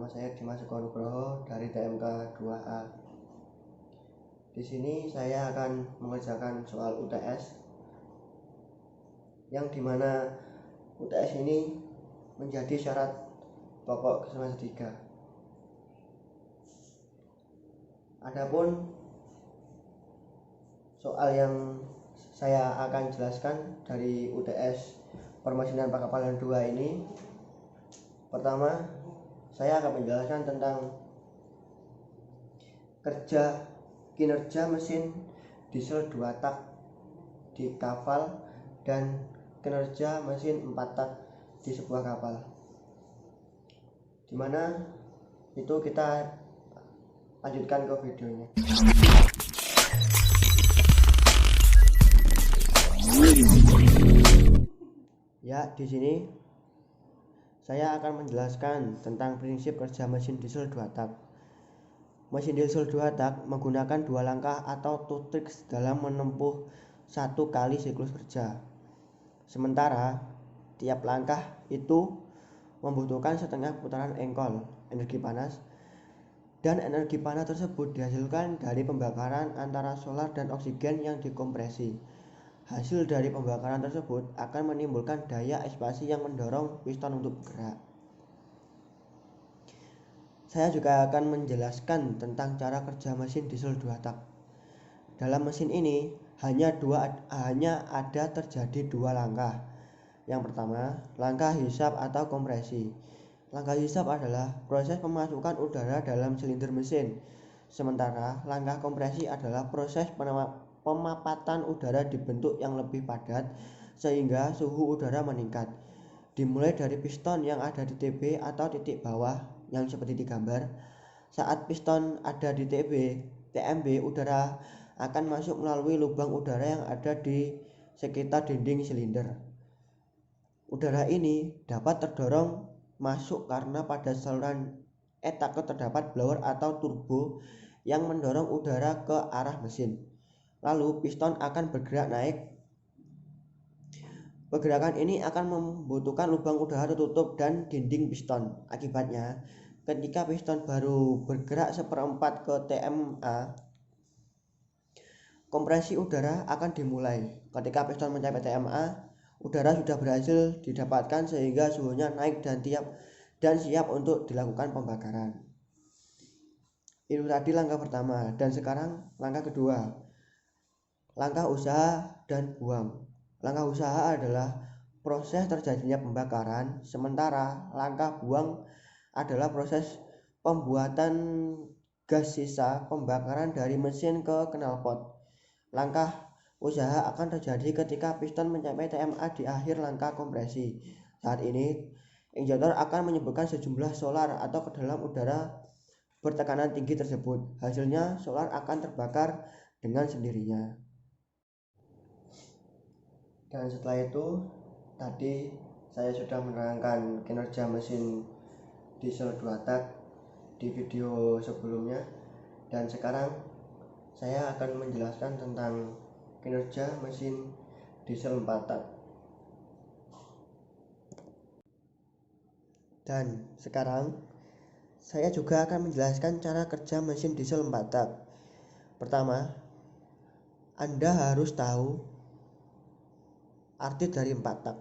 saya Dimas Eko Nugroho dari TMK 2A. Di sini saya akan mengerjakan soal UTS yang dimana UTS ini menjadi syarat pokok semester 3. Adapun soal yang saya akan jelaskan dari UTS Permesinan Pakapalan 2 ini, pertama saya akan menjelaskan tentang kinerja mesin diesel 2 tak di kapal dan kinerja mesin 4 tak di sebuah kapal, dimana itu kita lanjutkan ke videonya. Ya, di sini saya akan menjelaskan tentang prinsip kerja mesin diesel 2 tak. Mesin diesel 2 tak menggunakan 2 langkah atau 2 tricks dalam menempuh 1 kali siklus kerja. Sementara tiap langkah itu membutuhkan setengah putaran engkol energi panas, dan energi panas tersebut dihasilkan dari pembakaran antara solar dan oksigen yang dikompresi. Hasil dari pembakaran tersebut akan menimbulkan daya ekspansi yang mendorong piston untuk bergerak. Saya juga akan menjelaskan tentang cara kerja mesin diesel 2 tak. Dalam mesin ini hanya ada terjadi 2 langkah. Yang pertama, langkah hisap atau kompresi. Langkah hisap adalah proses pemasukan udara dalam silinder mesin. Sementara langkah kompresi adalah proses pemapatan udara di bentuk yang lebih padat sehingga suhu udara meningkat. Dimulai dari piston yang ada di TB atau titik bawah yang seperti di gambar. Saat piston ada di TMB, udara akan masuk melalui lubang udara yang ada di sekitar dinding silinder. Udara ini dapat terdorong masuk karena pada saluran etake terdapat blower atau turbo yang mendorong udara ke arah mesin. Lalu piston akan bergerak naik. Pergerakan ini akan membutuhkan lubang udara tertutup dan dinding piston. Akibatnya, ketika piston baru bergerak seperempat ke TMA, kompresi udara akan dimulai. Ketika piston mencapai TMA, udara sudah berhasil didapatkan sehingga suhunya naik dan siap untuk dilakukan pembakaran. Itu tadi langkah pertama, dan sekarang langkah kedua. Langkah usaha dan buang. Langkah usaha adalah proses terjadinya pembakaran, sementara langkah buang adalah proses pembuatan gas sisa pembakaran dari mesin ke knalpot. Langkah usaha akan terjadi ketika piston mencapai TMA di akhir langkah kompresi. Saat ini, injektor akan menyemburkan sejumlah solar atau ke dalam udara bertekanan tinggi tersebut. Hasilnya, solar akan terbakar dengan sendirinya. Dan setelah itu, tadi saya sudah menerangkan kinerja mesin diesel 2 tak di video sebelumnya, dan sekarang saya akan menjelaskan tentang kinerja mesin diesel 4 tak. Dan sekarang saya juga akan menjelaskan cara kerja mesin diesel 4 tak. Pertama, Anda harus tahu arti dari 4 tak.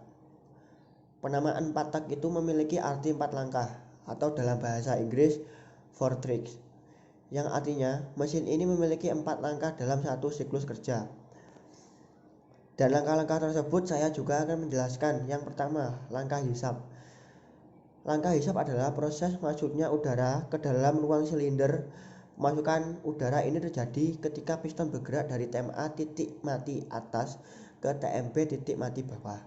Penamaan 4 tak itu memiliki arti 4 langkah, atau dalam bahasa Inggris 4 tricks, yang artinya mesin ini memiliki 4 langkah dalam satu siklus kerja. Dan langkah-langkah tersebut saya juga akan menjelaskan. Yang pertama, langkah hisap. Langkah hisap adalah proses masuknya udara ke dalam ruang silinder. Pemasukan udara ini terjadi ketika piston bergerak dari TMA titik mati atas ke TMB titik mati bawah.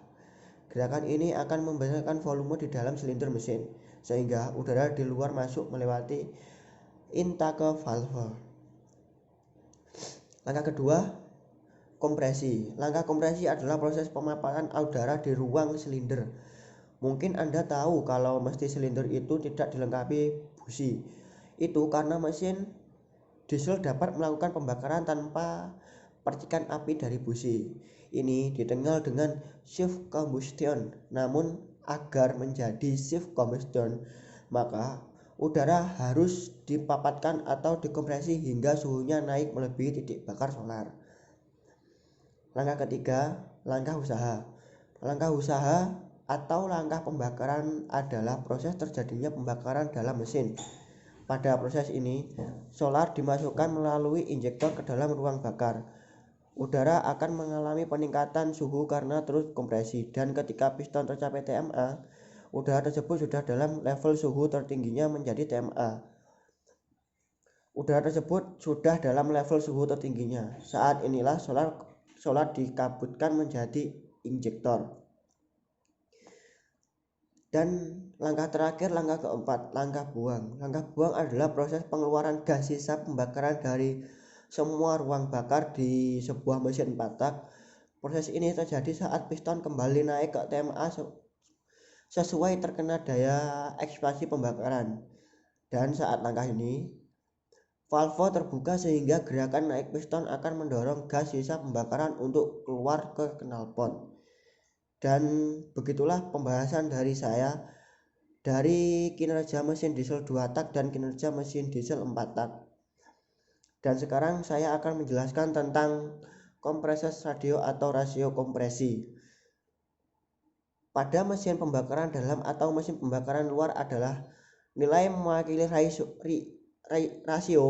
Gerakan ini akan membesarkan volume di dalam silinder mesin, sehingga udara di luar masuk melewati intake valve. Langkah kedua, kompresi. Langkah kompresi adalah proses pemapatan udara di ruang silinder. Mungkin Anda tahu kalau mesin silinder itu tidak dilengkapi busi. Itu karena mesin diesel dapat melakukan pembakaran tanpa percikan api dari busi. Ini dikenal dengan shift combustion. Namun agar menjadi shift combustion, maka udara harus dipapatkan atau dikompresi hingga suhunya naik melebihi titik bakar solar. Langkah ketiga, langkah usaha. Langkah usaha atau langkah pembakaran adalah proses terjadinya pembakaran dalam mesin. Pada proses ini, solar dimasukkan melalui injektor ke dalam ruang bakar. Udara akan mengalami peningkatan suhu karena terus kompresi, dan ketika piston tercapai TMA, udara tersebut sudah dalam level suhu tertingginya menjadi TMA. Udara tersebut sudah dalam level suhu tertingginya. Saat inilah solar dikabutkan menjadi injektor. Dan langkah terakhir, langkah keempat, langkah buang. Langkah buang adalah proses pengeluaran gas sisa pembakaran dari semua ruang bakar di sebuah mesin 4 tak. Proses ini terjadi saat piston kembali naik ke TMA sesuai terkena daya ekspansi pembakaran. Dan saat langkah ini, valve terbuka sehingga gerakan naik piston akan mendorong gas sisa pembakaran untuk keluar ke knalpot. Dan begitulah pembahasan dari saya dari kinerja mesin diesel 2 tak dan kinerja mesin diesel 4 tak. Dan sekarang saya akan menjelaskan tentang kompresor radio atau rasio kompresi. Pada mesin pembakaran dalam atau mesin pembakaran luar adalah nilai mewakili rasio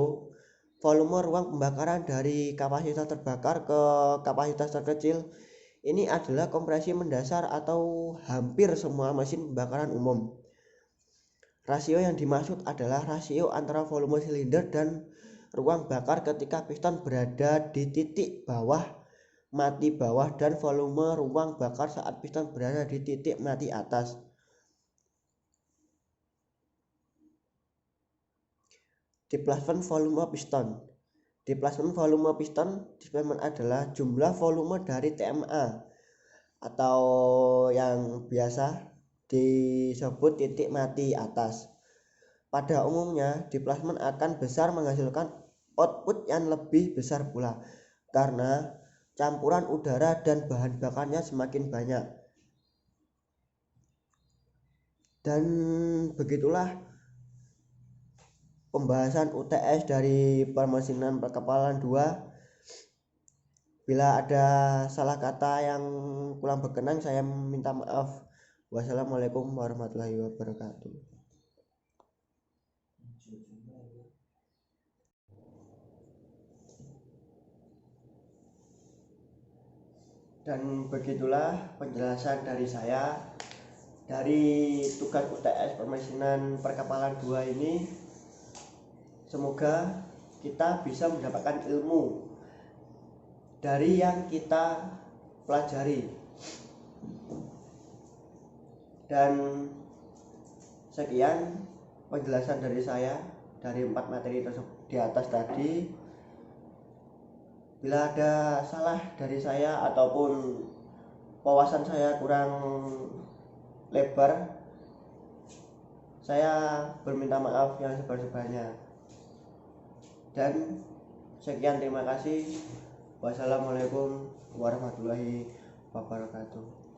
volume ruang pembakaran dari kapasitas terbakar ke kapasitas terkecil. Ini adalah kompresi mendasar atau hampir semua mesin pembakaran umum. Rasio yang dimaksud adalah rasio antara volume silinder dan ruang bakar ketika piston berada di titik bawah mati bawah dan volume ruang bakar saat piston berada di titik mati atas. Displacement volume piston. Displacement volume piston displacement adalah jumlah volume dari TMA atau yang biasa disebut titik mati atas. Pada umumnya, displacement akan besar menghasilkan output yang lebih besar pula karena campuran udara dan bahan bakarnya semakin banyak. Dan begitulah pembahasan UTS dari permesinan perkepalan 2. Bila ada salah kata yang kurang berkenan, saya minta maaf. Wassalamualaikum warahmatullahi wabarakatuh. Dan begitulah penjelasan dari saya dari tugas UTS permesinan perkapalan 2 ini. Semoga kita bisa mendapatkan ilmu dari yang kita pelajari. Dan sekian penjelasan dari saya dari 4 materi tersebut di atas tadi. Bila ada salah dari saya ataupun wawasan saya kurang lebar, saya berminta maaf yang sebar-sebarnya. Dan sekian, terima kasih. Wassalamualaikum warahmatullahi wabarakatuh.